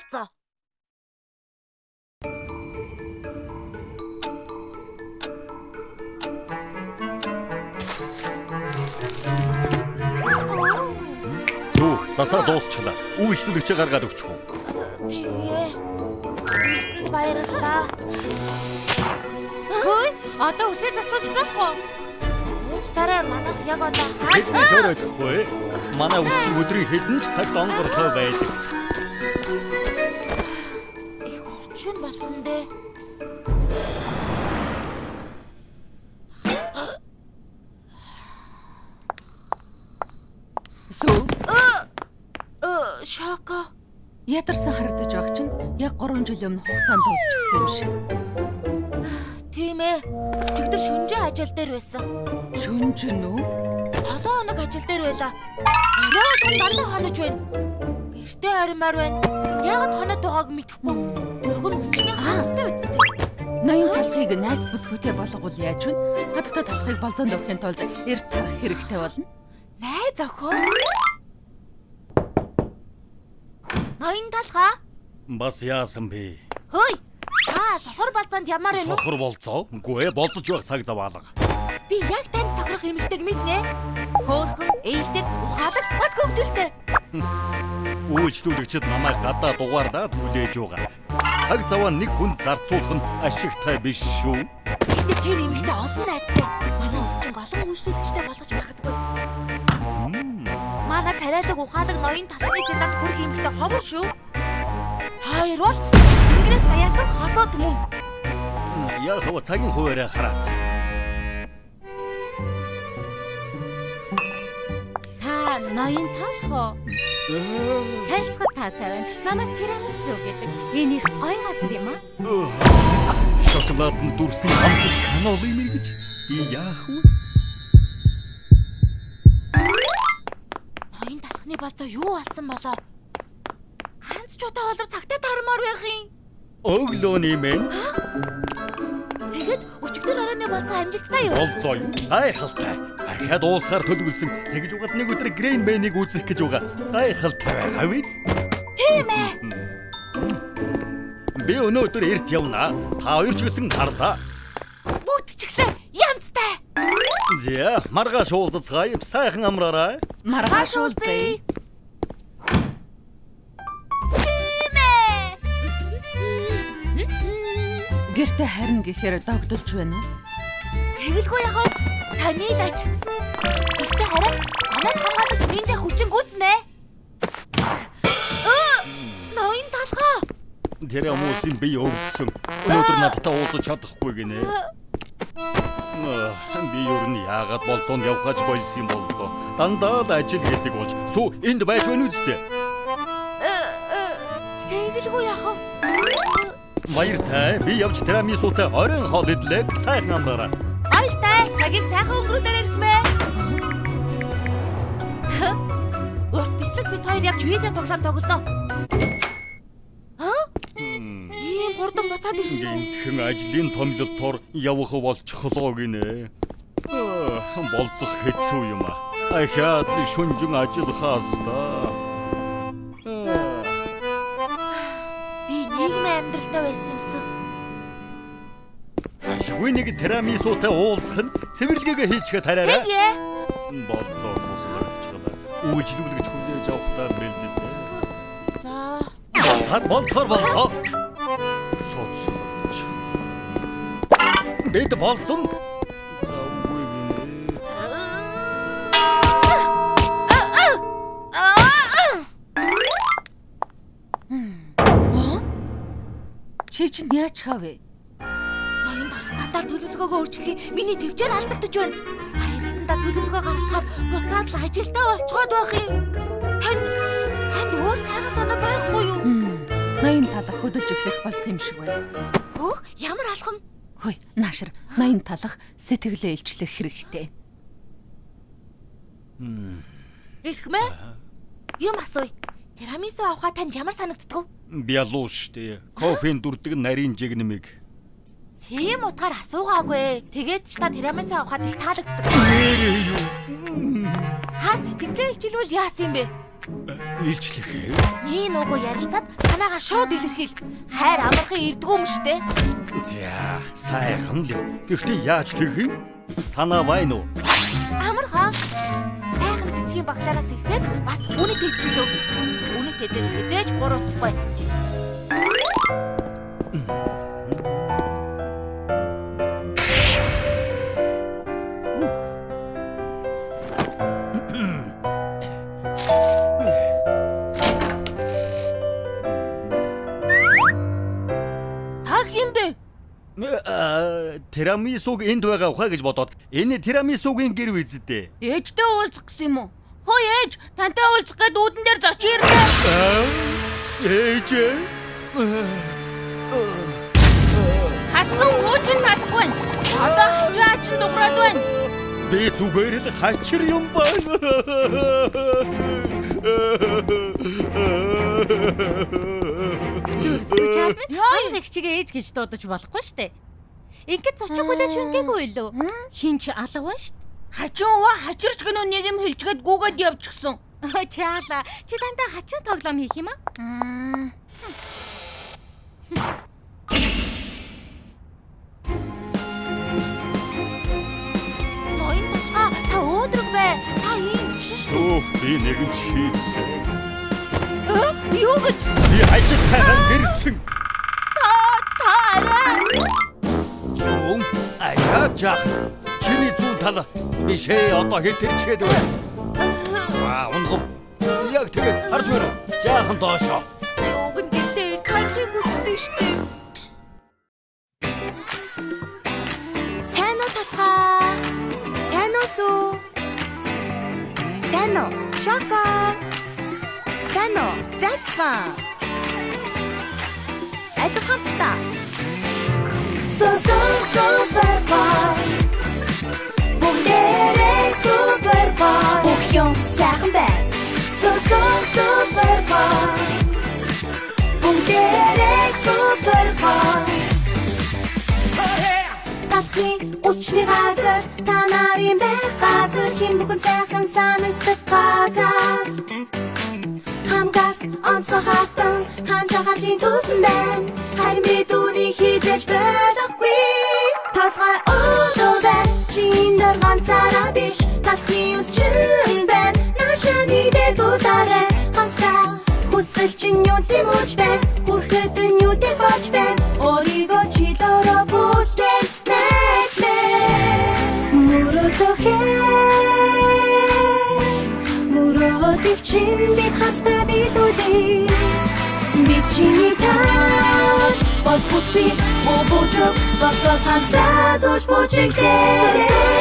болцоо. Зүү, засаа дуусчлаа. Үйлчлүүлэгч гаргаад өгчих үү? Тэгээ. Ирсэнд баярлалаа. Хөөе, одоо үсээ засууж болох уу? Уучлаарай, манайх яг одоо Бидний зөрөөдөхгүй. Манай үсчиг өдрийн хэдэн ч цагт онгорлоо байдаг. их орчин болгон дээ. Сүү, Шоко. ядарсан харагдаж байгаа чинь яг 3 жилийн өмнө хугацаанд дуусчихсан юм шиг. Тийм ээ. Өчигдөр шүнжээ ажил дээр байсан. Шүнжин үү? 7 хоног ажил дээр байлаа. Орой дандаа хонож байна. Гэртээ аримаар байна. Яагаад хоноод байгааг мэдэхгүй. Нөхөр өсчний хаастай үсттэй. Ноён талхыг найз бүсгүйтэй болгоул яаж вэ? Хадагта талхыг болзоонд авахын тулд эрт тарах хэрэгтэй болно. Найз охин. Ноён талхаа. Бас яасан бэ? Хөөе. Сохор балзаанд ямар вэ? Сохор болцоо. Үгүй ээ, болцож байх цаг заваалга. Би яг танд тохирох эмэгтэйг мэднэ. Хөөрхөн, ээлдэг, ухаалаг, бас хөвгөлтэй. Үйлчлүүлэгчид намайг гадаа дугаарлаад хүлээж байгаа. Цаг заваа нэг хүнд зарцуулах нь ашигтай биш шүү. Гэтэ тэр эмэгтэй олон найзтай. Манай өсчин голон үйлчлүүлэгчтэй болгож магадгүй. Манай царайлаг ухаалаг ноён талхны зэдад хүрх эмэгтэй ховор шүү. Хоёр бол Тэнгэрээс саяасан хосоод мөн. Яг хөө цагийн хуваараа хараад. Та ноён талхоо. Тайлцгад таатай байна. Намайг тирамису гэдэг. Энэ их гоё газар юм аа. Шоколадын дүрсэн хамт канолын мэрэгч. Яах вэ? Ноён талхны балзаа юу болсон болоо? Ганц ч удаа болов цагтаа тармаар байх юм. Өглөөний мэн. Тэгэд өчигдөр оройны балзаа амжилттай юу? Болцоо юу? Гайхалтай. Ахаад уулсаар төлөвлөсөн. Тэгж угаад нэг өдөр Грейн Мэнийг үзэх гэж байгаа. Гайхалтай байгаа биз? Тийм ээ. Би өнөөдөр эрт явна. Та хоёр ч гэсэн гарлаа. Бүгд ч ихлэ янзтай. Зя, маргааш уулзцгаая. Сайхан амраарай. Маргааш уулзъя. Гэртээ харин гэхээр догдолж байна уу? Хэвэлгүй яах вэ? Таны л ач. Гэртээ хараа. Манай хамгаалагч нинжа хүчин гүйцнэ. Ноён талхаа. Тэр хүмүүсийн бие өвдсөн. Өнөөдөр надтай уулзах чадахгүй гинэ. Би юу нь яагаад болцоонд явхаж болсон юм бол тоо. Дандаа л ажил хийдэг болж. Сүү энд байж байна үстэй. Хэвэлгүй яах вэ? Баяртай. Би явж тирамисутай оройн хоол идлээ. Сайхан амраарай. Баяртай. Цагийг сайхан өнгөрүүлээрэй гэмээ. Урт бислэг бид хоёр явж виза тоглоом тоглоно. Ийм хурдан бутаад ирсэн. Гинхэн ажлын томилолтоор явах болчихлоо гинэ. Болцох хэцүү юм аа. Ахаад шүнжин ажиллахаас та. Нийгмийн амьдралтай байсан юмсан. Ашгүй нэг тирамисутай уулзах нь цэвэрлэгээ хийчихэ тараарай. Тэгээ. Болцоо цуслагдчихлаа. Үйлчлүүлэгч хүлээж авахтаа бэлдээ. За. Болцоор болцоо. Соцсогч. Бид болцсон. За үгүй гинэ. Чи чинь яаж хавэ? Ноён талхтаа төлөвлөгөөгөө өөрчлөхийн миний төвчээр алдагдаж байна. Баярлсандаа төлөвлөгөө гаргацгаар буцаад л ажилдаа болцоод байх юм. Танд өөр сайхан санаа байхгүй юу? Ноён талх хөдөлж эхлэх болсон юм шиг байна. Хөөх, ямар алхам? Хөөе, наашир. Ноён талх сэтгэлээ илчлэх хэрэгтэй. Эрхмээ? Юм асууя. Тирамису авахаа танд ямар санагддаг вэ? Би ялуу штэ. Кофеин дүрдэг нарийн жигнэмиг. Тийм утгаар асуугаагүй. Тэгээд ч та тирамису авахад их таалагддаг. Нэрээ юу? Та сэтгэлээ илчилвэл яасан юм бэ? Илчлэх. Нин угу ярилцаад санаагаа шууд илэрхийл. Хайр амархан ирдгүү юм штэ. За, сайхан л. Гэхдээ яаж тэгэх юм? Санаа байна уу? Амархан. Сайхан цэцгийн баглаараас ихтэй бас үнэт хэлчихлөө. Үнэт хэлж хизээж буруутахгүй. Тирамисуг энд байгаа ухаа гэж бодоод энэ тирамисугийн гэр үздэй. Ээжтэй уулзах гэсэн юм уу? Хөөе ээж, тантай уулзах гээд үүдэн дээр зоч ирнэ. Ээж. Хатсан уучин татахгүй. Одоо хачаач дуграад байна. Би зүгээр л хачир юм байна. Дүрсгэж чадна. Хоёр их чигээ ээж гэж дуудаж болохгүй штэ. Ингээд зочих хүлээж үнгээгүй лөө. Хинч алга ба штт. Хачуува хачирч гэнэ нэг юм хэлжгээд гүгээд явчихсан. Чаала. Чи дандаа хачин тоглоом хийх юм аа? Ноён тусгаа та өөдрөг бай. Та ийм биш шүү. Оо, би нэгэн шийдсэн. Юу гэж? Би ажил хайхан гэрсэн. Та арай. Зүүн ажаачаа. Чиний зүүн тал бишээ одоо хэл тэрчгээд байна. Унгав. Яг тэгээд харж байна. Жаахан доошоо. Юуг нь гэртээ ирэх хайхыг хүссэн шүү дээ. Сайн уу тусгаа? Сайн уу сүү? Сайн уу? Шоко. Сайн уу? Зацсан. Айдах хамтдаа. Супер. Бүгдээрээ супер. Бүх юм сайхан байна. Супер. Бүгдээрээ супер. Талхын усчны газар та нарын байх газар хин бүхэн сайхан санагддаг газар. Хамгаас онцгой хатан ханжахарлын түлхэн байна. Харин би түүний хизээж байхгүй. Талхай өдөө чиндэр ганцаараа биш. Талхын ус чин байна. Нашаны дэ дутаарэ хамтдаа хүсэл чин юу тэмүүлж байна. Хүрэхэд нь юу дэ болж байна. Өөрийгөө чилөөрөө бүтээн Мөрөөдөх чинь бид хамтдаа билүүлээ. Бид чиний таа болж бүтээ. Божиг босоод хамтдаа дууж божигдээ.